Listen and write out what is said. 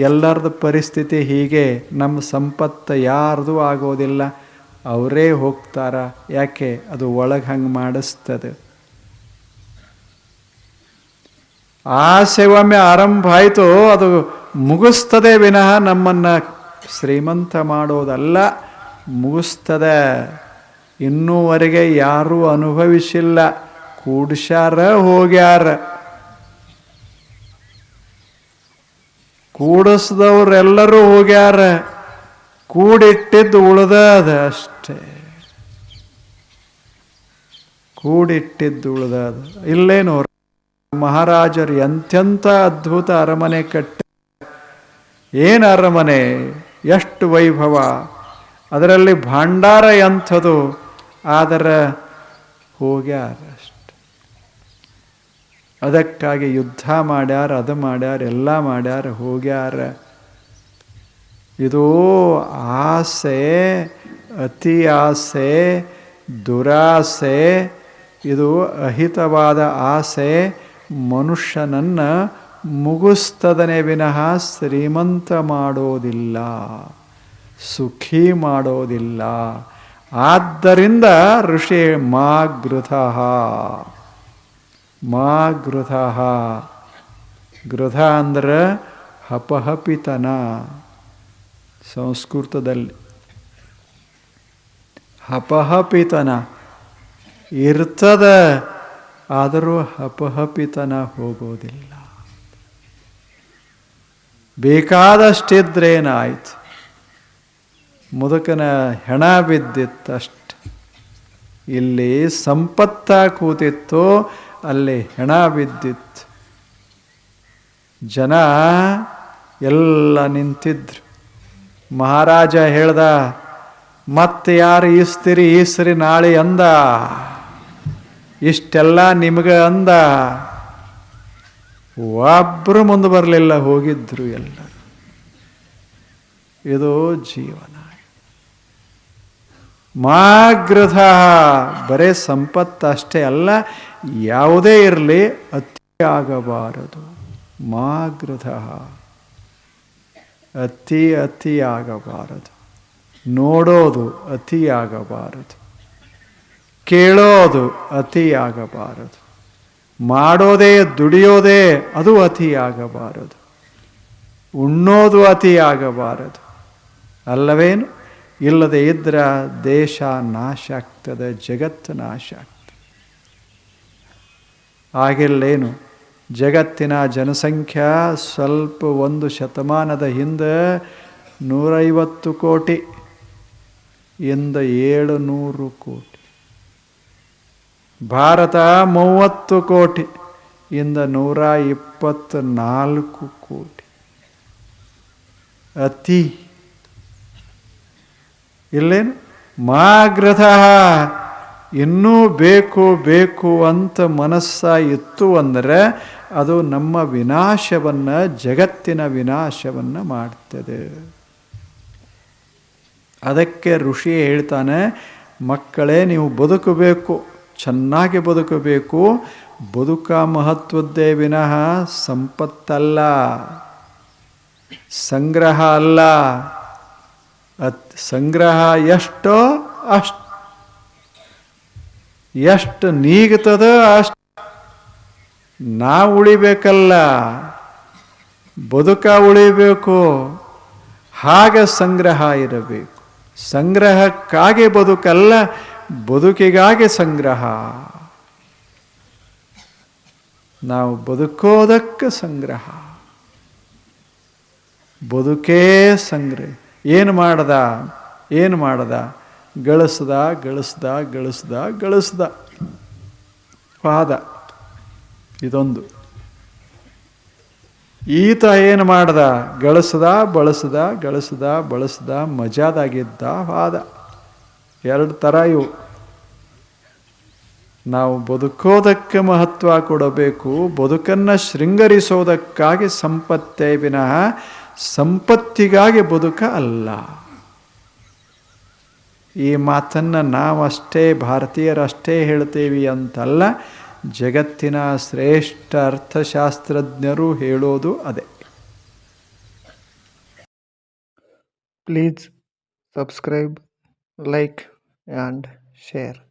ಎಲ್ಲರದ್ದು ಪರಿಸ್ಥಿತಿ ಹೀಗೆ. ನಮ್ಮ ಸಂಪತ್ತು ಯಾರ್ದು ಆಗೋದಿಲ್ಲ, ಅವರೇ ಹೋಗ್ತಾರ. ಯಾಕೆ? ಅದು ಒಳಗೆ ಹಂಗೆ ಮಾಡಿಸ್ತದೆ. ಆಸೆ ಒಮ್ಮೆ ಆರಂಭ ಆಯಿತು, ಅದು ಮುಗಿಸ್ತದೆ ವಿನಃ ನಮ್ಮನ್ನು ಶ್ರೀಮಂತ ಮಾಡೋದಲ್ಲ, ಮುಗಿಸ್ತದೆ. ಇನ್ನೂವರೆಗೆ ಯಾರೂ ಅನುಭವಿಸಿಲ್ಲ. ಕೂಡ್ಸ್ಯಾರ, ಹೋಗ್ಯಾರ. ಕೂಡಿಸ್ದವ್ರೆಲ್ಲರೂ ಹೋಗ್ಯಾರ, ಕೂಡಿಟ್ಟಿದ್ದು ಉಳ್ದದ ಅಷ್ಟೇ. ಕೂಡಿಟ್ಟಿದ್ದು ಉಳ್ದದ. ಇಲ್ಲೇನು ಮಹಾರಾಜರು ಎಂತೆಂಥ ಅದ್ಭುತ ಅರಮನೆ ಕಟ್ಟ. ಏನು ಅರಮನೆ, ಎಷ್ಟು ವೈಭವ, ಅದರಲ್ಲಿ ಭಾಂಡಾರ ಎಂಥದು. ಆದರೆ ಹೋಗ್ಯಾರ ಅಷ್ಟೆ. ಅದಕ್ಕಾಗಿ ಯುದ್ಧ ಮಾಡ್ಯಾರ, ಅದು ಮಾಡ್ಯಾರ, ಎಲ್ಲ ಮಾಡ್ಯಾರ, ಹೋಗ್ಯಾರ. ಇದು ಆಸೆ, ಅತಿ ಆಸೆ, ದುರಾಸೆ, ಇದು ಅಹಿತವಾದ ಆಸೆ ಮನುಷ್ಯನನ್ನು ಮುಗಿಸ್ತದನೆ ವಿನಃ ಶ್ರೀಮಂತ ಮಾಡೋದಿಲ್ಲ, ಸುಖಿ ಮಾಡೋದಿಲ್ಲ. ಆದ್ದರಿಂದ ಋಷಿ ಮಾ ಗೃಧಃ, ಮಾ ಗೃಧಃ. ಗೃಧ ಅಂದ್ರೆ ಹಪಹಪಿತನ ಸಂಸ್ಕೃತದಲ್ಲಿ. ಹಪಹಪಿತನ ಇರ್ತದ, ಆದರೂ ಹಪಹಪಿತನ ಹೋಗೋದಿಲ್ಲ. ಬೇಕಾದಷ್ಟಿದ್ರೇನಾಯ್ತು, ಮುದುಕನ ಹೆಣ ಬಿದ್ದಿತ್ತಷ್ಟು. ಇಲ್ಲಿ ಸಂಪತ್ತ ಕೂತಿತ್ತು, ಅಲ್ಲಿ ಹೆಣ ಬಿದ್ದಿತ್ತು. ಜನ ಎಲ್ಲ ನಿಂತಿದ್ರು. ಮಹಾರಾಜ ಹೇಳ್ದ, ಮತ್ತೆ ಯಾರು ಈಸ್ತಿರಿ ಈಸ್ರಿ ನಾಳೆ ಅಂದ. ಇಷ್ಟೆಲ್ಲ ನಿಮಗೆ ಅಂದ. ಒಬ್ಬರು ಮುಂದೆ ಬರಲಿಲ್ಲ, ಹೋಗಿದ್ರು ಎಲ್ಲರೂ. ಇದು ಜೀವನ. ಮಾಗೃಧ ಬರೇ ಸಂಪತ್ತು ಅಷ್ಟೇ ಅಲ್ಲ, ಯಾವುದೇ ಇರಲಿ ಅತಿಯಾಗಬಾರದು. ಮಾಗೃಧ ಅತಿಯಾಗಬಾರದು. ನೋಡೋದು ಅತಿಯಾಗಬಾರದು, ಕೇಳೋದು ಅತಿಯಾಗಬಾರದು, ಮಾಡೋದೇ ದುಡಿಯೋದೇ ಅದು ಅತಿಯಾಗಬಾರದು, ಉಣ್ಣೋದು ಅತಿಯಾಗಬಾರದು. ಅಲ್ಲವೇನು? ಇಲ್ಲದೆ ಇದ್ರೆ ದೇಶ ನಾಶ ಆಗ್ತದೆ, ಜಗತ್ತು ನಾಶ ಆಗ್ತದೆ. ಆಗಿಲ್ಲೇನು? ಜಗತ್ತಿನ ಜನಸಂಖ್ಯೆ ಸ್ವಲ್ಪ ಒಂದು ಶತಮಾನದ ಹಿಂದೆ 150 ಕೋಟಿ ಇಂದ 700 ಕೋಟಿ. ಭಾರತ 30 ಕೋಟಿ ಇಂದ 124 ಕೋಟಿ. ಅತಿ ಇಲ್ಲೇನು? ಮಾಗೃಧ ಇನ್ನೂ ಬೇಕು ಬೇಕು ಅಂತ ಮನಸ್ಸ ಇತ್ತು ಅಂದರೆ ಅದು ನಮ್ಮ ವಿನಾಶವನ್ನು, ಜಗತ್ತಿನ ವಿನಾಶವನ್ನು ಮಾಡ್ತದೆ. ಅದಕ್ಕೆ ಋಷಿ ಹೇಳ್ತಾನೆ, ಮಕ್ಕಳೇ ನೀವು ಬದುಕಬೇಕು, ಚೆನ್ನಾಗಿ ಬದುಕಬೇಕು. ಬದುಕ ಮಹತ್ವದ್ದೇ ವಿನಃ ಸಂಪತ್ತಲ್ಲ, ಸಂಗ್ರಹ ಅಲ್ಲ. ಸಂಗ್ರಹ ಎಷ್ಟೋ ಅಷ್ಟು, ಎಷ್ಟು ನೀಗ್ತದ ಅಷ್ಟು ನಾವು ಉಳಿಬೇಕಲ್ಲ, ಬದುಕ ಉಳಿಬೇಕು. ಹಾಗೆ ಸಂಗ್ರಹ ಇರಬೇಕು. ಸಂಗ್ರಹಕ್ಕಾಗಿ ಬದುಕಲ್ಲ, ಬದುಕಿಗಾಗಿ ಸಂಗ್ರಹ. ನಾವು ಬದುಕೋದಕ್ಕೆ ಸಂಗ್ರಹ, ಬದುಕೇ ಸಂಗ್ರಹ. ಏನು ಮಾಡ್ದ? ಗಳಿಸ್ದ ವಾದ. ಇದೊಂದು. ಈತ ಏನು ಮಾಡ್ದ? ಬಳಸ್ದ ಮಜಾದಾಗಿದ್ದ ವಾದ. 2 ಥರ ಇವು. ನಾವು ಬದುಕೋದಕ್ಕೆ ಮಹತ್ವ ಕೊಡಬೇಕು. ಬದುಕನ್ನು ಶೃಂಗರಿಸೋದಕ್ಕಾಗಿ ಸಂಪತ್ತೇ ವಿನಃ ಸಂಪತ್ತಿಗಾಗಿ ಬದುಕ ಅಲ್ಲ. ಈ ಮಾತನ್ನು ನಾವಷ್ಟೇ ಭಾರತೀಯರಷ್ಟೇ ಹೇಳ್ತೇವೆ ಅಂತಲ್ಲ, ಜಗತ್ತಿನ ಶ್ರೇಷ್ಠ ಅರ್ಥಶಾಸ್ತ್ರಜ್ಞರು ಹೇಳೋದು ಅದೇ. Please subscribe, like, and share.